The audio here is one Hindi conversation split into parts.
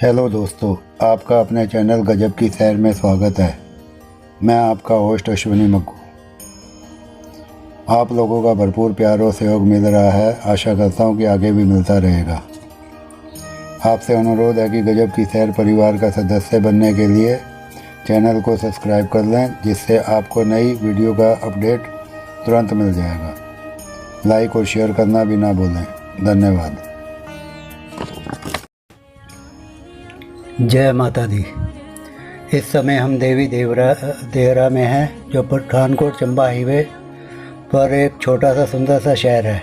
हेलो दोस्तों, आपका अपने चैनल गजब की सैर में स्वागत है। मैं आपका होस्ट अश्विनी मक्कू। आप लोगों का भरपूर प्यार और सहयोग मिल रहा है। आशा करता हूँ कि आगे भी मिलता रहेगा। आपसे अनुरोध है कि गजब की सैर परिवार का सदस्य बनने के लिए चैनल को सब्सक्राइब कर लें, जिससे आपको नई वीडियो का अपडेट तुरंत मिल जाएगा। लाइक और शेयर करना भी ना भूलें। धन्यवाद। जय माता दी। इस समय हम देवी देहरा में हैं, जो पठानकोट चंबा हाईवे पर एक छोटा सा सुंदर सा शहर है।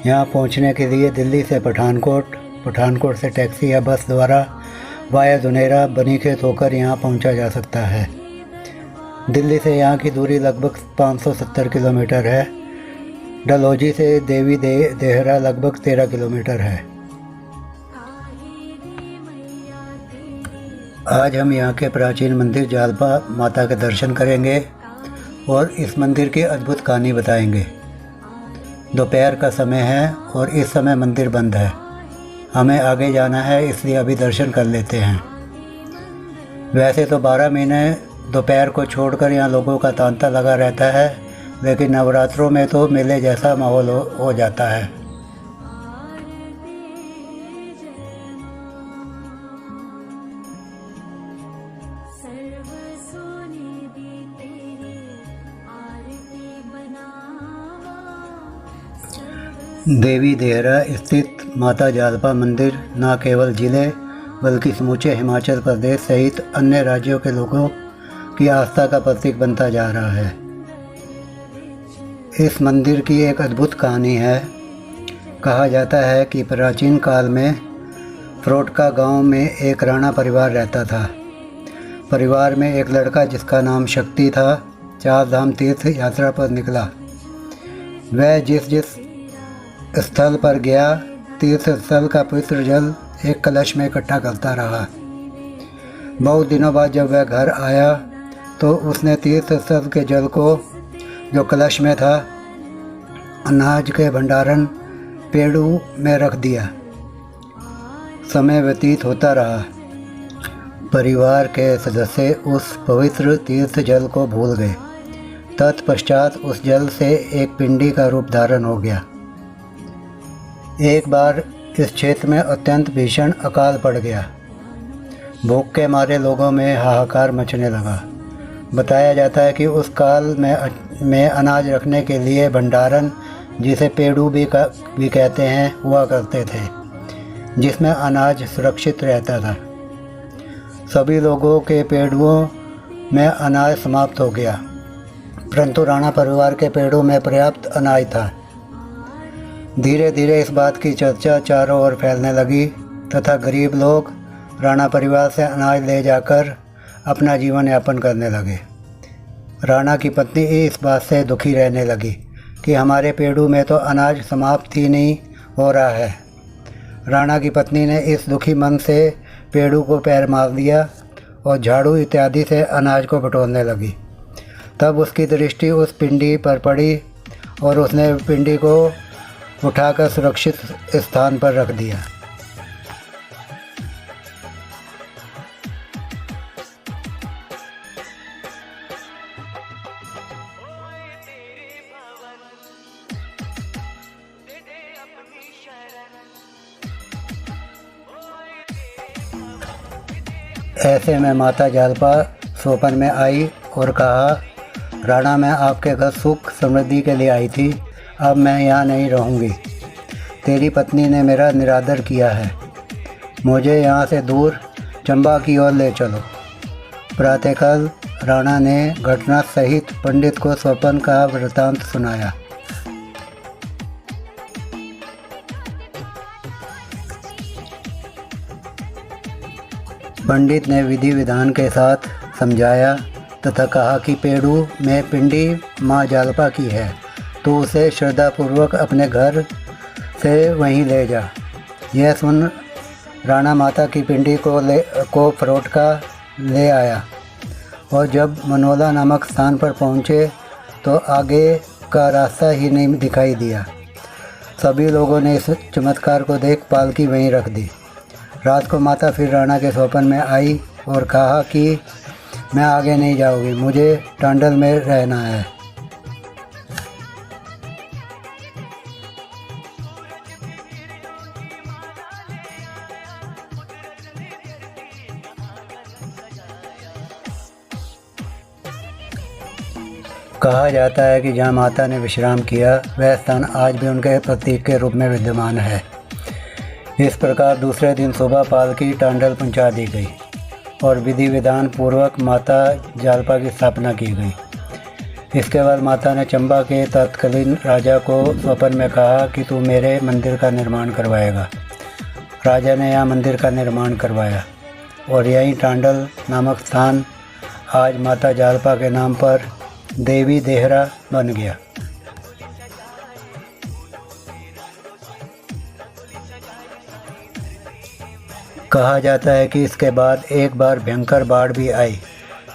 यहाँ पहुँचने के लिए दिल्ली से पठानकोट से टैक्सी या बस द्वारा वाया धुनेरा बनीखेत होकर यहाँ पहुँचा जा सकता है। दिल्ली से यहाँ की दूरी लगभग 570 किलोमीटर है। डलहौजी से देवी देहरा लगभग 13 किलोमीटर है। आज हम यहाँ के प्राचीन मंदिर जालपा माता के दर्शन करेंगे और इस मंदिर की अद्भुत कहानी बताएंगे। दोपहर का समय है और इस समय मंदिर बंद है। हमें आगे जाना है, इसलिए अभी दर्शन कर लेते हैं। वैसे तो 12 महीने दोपहर को छोड़कर यहाँ लोगों का तांता लगा रहता है, लेकिन नवरात्रों में तो मेले जैसा माहौल हो जाता है। देवी देहरा स्थित माता जालपा मंदिर न केवल ज़िले बल्कि समूचे हिमाचल प्रदेश सहित अन्य राज्यों के लोगों की आस्था का प्रतीक बनता जा रहा है। इस मंदिर की एक अद्भुत कहानी है। कहा जाता है कि प्राचीन काल में फ्रोटका गांव में एक राणा परिवार रहता था। परिवार में एक लड़का जिसका नाम शक्ति था 4 धाम तीर्थ यात्रा पर निकला। वह जिस स्थल पर गया, तीर्थ स्थल का पवित्र जल एक कलश में इकट्ठा करता रहा। बहुत दिनों बाद जब वह घर आया तो उसने तीर्थ स्थल के जल को, जो कलश में था, अनाज के भंडारण पेड़ू में रख दिया। समय व्यतीत होता रहा। परिवार के सदस्य उस पवित्र तीर्थ जल को भूल गए। तत्पश्चात उस जल से एक पिंडी का रूप धारण हो गया। एक बार इस क्षेत्र में अत्यंत भीषण अकाल पड़ गया। भूख के मारे लोगों में हाहाकार मचने लगा। बताया जाता है कि उस काल में अनाज रखने के लिए भंडारण, जिसे पेड़ू भी कहते हैं, हुआ करते थे, जिसमें अनाज सुरक्षित रहता था। सभी लोगों के पेड़ुओं में अनाज समाप्त हो गया, परंतु राणा परिवार के पेड़ों में पर्याप्त अनाज था। धीरे धीरे इस बात की चर्चा चारों ओर फैलने लगी तथा गरीब लोग राणा परिवार से अनाज ले जाकर अपना जीवन यापन करने लगे। राणा की पत्नी इस बात से दुखी रहने लगी कि हमारे पेड़ू में तो अनाज समाप्त ही नहीं हो रहा है। राणा की पत्नी ने इस दुखी मन से पेड़ू को पैर मार दिया और झाड़ू इत्यादि से अनाज को बटोरने लगी। तब उसकी दृष्टि उस पिंडी पर पड़ी और उसने पिंडी को उठाकर सुरक्षित स्थान पर रख दिया। ऐसे में माता जालपा सोपन में आई और कहा, राणा, मैं आपके घर सुख समृद्धि के लिए आई थी। अब मैं यहाँ नहीं रहूँगी। तेरी पत्नी ने मेरा निरादर किया है। मुझे यहाँ से दूर चंबा की ओर ले चलो। प्रातःकाल राणा ने घटना सहित पंडित को स्वप्न का वृतांत सुनाया। पंडित ने विधि विधान के साथ समझाया तथा कहा कि पेड़ू में पिंडी माँ जालपा की है, तो उसे श्रद्धापूर्वक अपने घर से वहीं ले जा। यह सुन राणा माता की पिंडी को फ्रोटका ले आया और जब मनोला नामक स्थान पर पहुँचे तो आगे का रास्ता ही नहीं दिखाई दिया। सभी लोगों ने इस चमत्कार को देख पालकी वहीं रख दी। रात को माता फिर राणा के स्वप्न में आई और कहा कि मैं आगे नहीं जाऊंगी, मुझे टांडल में रहना है। कहा जाता है कि जहाँ माता ने विश्राम किया वह स्थान आज भी उनके प्रतीक के रूप में विद्यमान है। इस प्रकार दूसरे दिन सुबह पालकी टांडल पहुंचा दी गई और विधि विधान पूर्वक माता जालपा की स्थापना की गई। इसके बाद माता ने चंबा के तत्कालीन राजा को स्वप्न में कहा कि तू मेरे मंदिर का निर्माण करवाएगा। राजा ने यहाँ मंदिर का निर्माण करवाया और यहीं टांडल नामक स्थान आज माता जालपा के नाम पर देवी देहरा बन गया। कहा जाता है कि इसके बाद एक बार भयंकर बाढ़ भी आई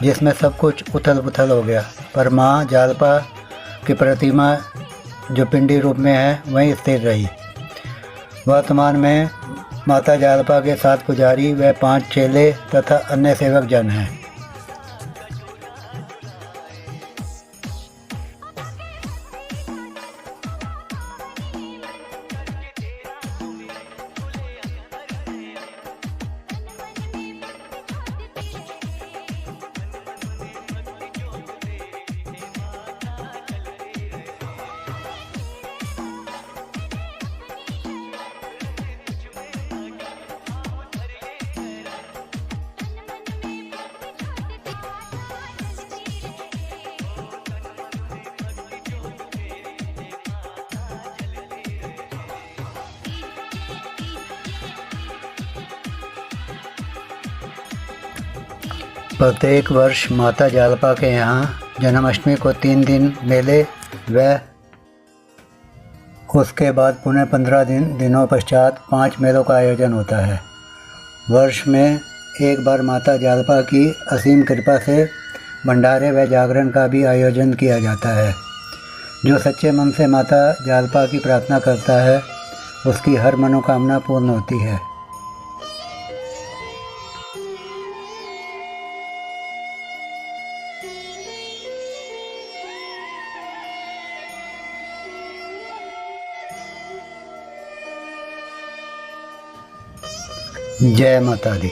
जिसमें सब कुछ उथल पुथल हो गया, पर माँ जालपा की प्रतिमा जो पिंडी रूप में है वहीं स्थिर रही। वर्तमान में माता जालपा के 7 पुजारी व 5 चेले तथा अन्य सेवक जन हैं। प्रत्येक वर्ष माता जालपा के यहाँ जन्माष्टमी को 3 दिन मेले व उसके बाद पुनः 15 दिनों पश्चात 5 मेलों का आयोजन होता है। वर्ष में एक बार माता जालपा की असीम कृपा से भंडारे व जागरण का भी आयोजन किया जाता है। जो सच्चे मन से माता जालपा की प्रार्थना करता है उसकी हर मनोकामना पूर्ण होती है। जय माता दी।